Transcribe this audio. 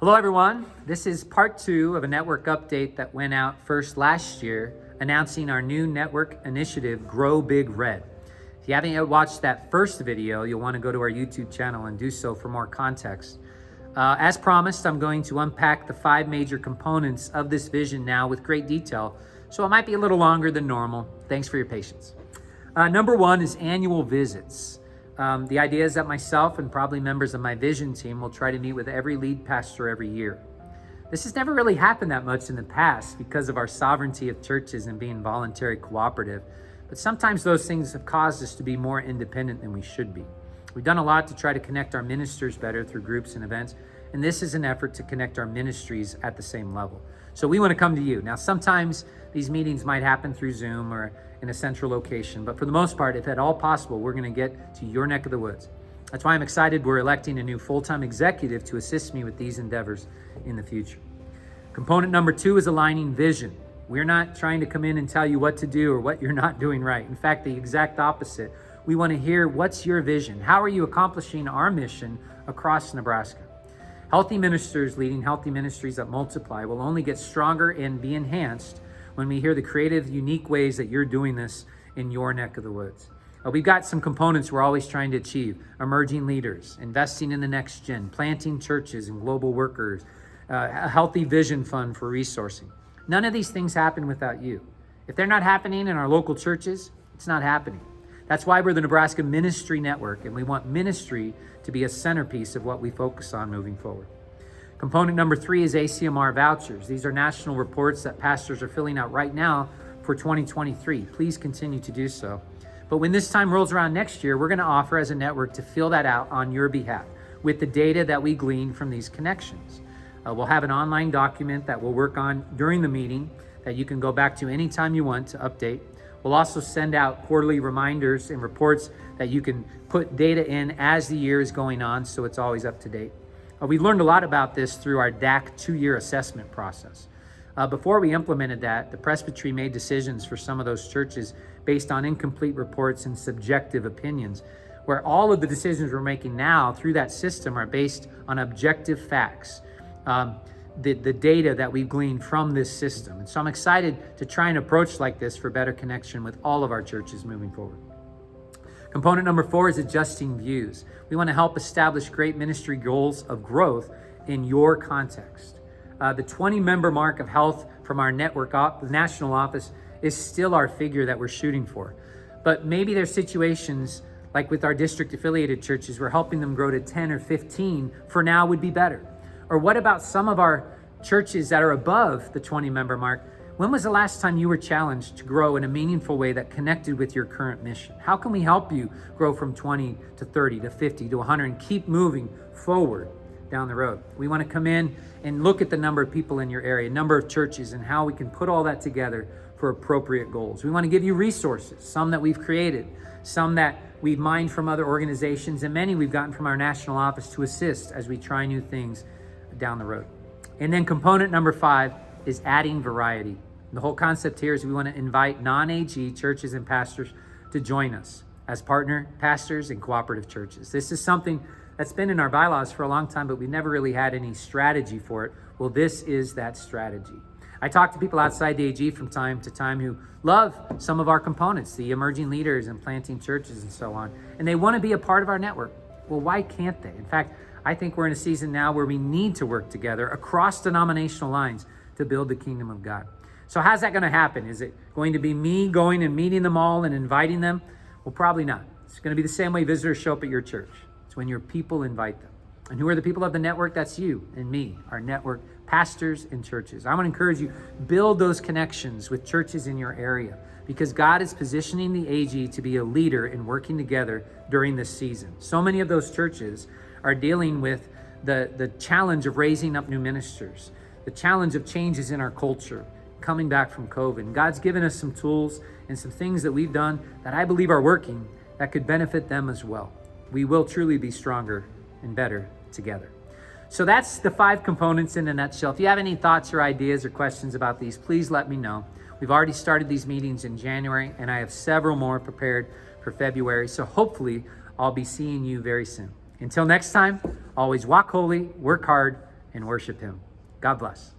Hello everyone, this is part 2 of a network update that went out first last year announcing our new network initiative, Grow Big Red. If you haven't yet watched that first video, you'll want to go to our YouTube channel and do so for more context. As promised, I'm going to unpack the 5 major components of this vision now with great detail, so it might be a little longer than normal. Thanks for your patience. Number 1 is annual visits. The idea is that myself and probably members of my vision team will try to meet with every lead pastor every year. This has never really happened that much in the past because of our sovereignty of churches and being voluntary cooperative, but sometimes those things have caused us to be more independent than we should be. We've done a lot to try to connect our ministers better through groups and events, and this is an effort to connect our ministries at the same level. So we want to come to you. Now, sometimes these meetings might happen through Zoom or in a central location, but for the most part, if at all possible, we're going to get to your neck of the woods. That's why I'm excited we're electing a new full-time executive to assist me with these endeavors in the future. Component number 2 is aligning vision. We're not trying to come in and tell you what to do or what you're not doing right. In fact, the exact opposite. We want to hear, what's your vision? How are you accomplishing our mission across Nebraska? Healthy ministers leading healthy ministries that multiply will only get stronger and be enhanced when we hear the creative, unique ways that you're doing this in your neck of the woods. We've got some components we're always trying to achieve: emerging leaders, investing in the next gen, planting churches and global workers, a healthy vision fund for resourcing. None of these things happen without you. If they're not happening in our local churches, it's not happening. That's why we're the Nebraska Ministry Network, and we want ministry to be a centerpiece of what we focus on moving forward. Component number 3 is ACMR Vouchers. These are national reports that pastors are filling out right now for 2023. Please continue to do so. But when this time rolls around next year, we're going to offer as a network to fill that out on your behalf with the data that we glean from these connections. We'll have an online document that we'll work on during the meeting that you can go back to anytime you want to update. We'll also send out quarterly reminders and reports that you can put data in as the year is going on, so it's always up to date. We learned a lot about this through our DAC 2-year assessment process. Before we implemented that, the presbytery made decisions for some of those churches based on incomplete reports and subjective opinions, where all of the decisions we're making now through that system are based on objective facts, the data that we've gleaned from this system. And so I'm excited to try and approach like this for better connection with all of our churches moving forward. Component number 4 is adjusting views. We want to help establish great ministry goals of growth in your context. The 20-member mark of health from our network national office is still our figure that we're shooting for. But maybe there's situations like with our district affiliated churches where helping them grow to 10 or 15 for now would be better. Or what about some of our churches that are above the 20-member mark? When was the last time you were challenged to grow in a meaningful way that connected with your current mission? How can we help you grow from 20 to 30 to 50 to 100 and keep moving forward down the road? We want to come in and look at the number of people in your area, number of churches, and how we can put all that together for appropriate goals. We want to give you resources, some that we've created, some that we've mined from other organizations, and many we've gotten from our national office to assist as we try new things down the road. And then component number 5 is adding variety. The whole concept here is we want to invite non-AG churches and pastors to join us as partner pastors and cooperative churches. This is something that's been in our bylaws for a long time, but we never really had any strategy for it. Well, this is that strategy. I talk to people outside the AG from time to time who love some of our components, the emerging leaders and planting churches and so on, and they want to be a part of our network. Well, why can't they? In fact, I think we're in a season now where we need to work together across denominational lines to build the kingdom of God. So how's that going to happen? Is it going to be me going and meeting them all and inviting them? Well, probably not. It's going to be the same way visitors show up at your church. It's when your people invite them. And who are the people of the network? That's you and me, our network pastors and churches. I want to encourage you, build those connections with churches in your area, because God is positioning the AG to be a leader in working together during this season. So many of those churches are dealing with the challenge of raising up new ministers, the challenge of changes in our culture, coming back from COVID. And God's given us some tools and some things that we've done that I believe are working that could benefit them as well. We will truly be stronger and better together. So that's the 5 components in a nutshell. If you have any thoughts or ideas or questions about these, please let me know. We've already started these meetings in January, and I have several more prepared for February. So hopefully I'll be seeing you very soon. Until next time, always walk holy, work hard, and worship Him. God bless.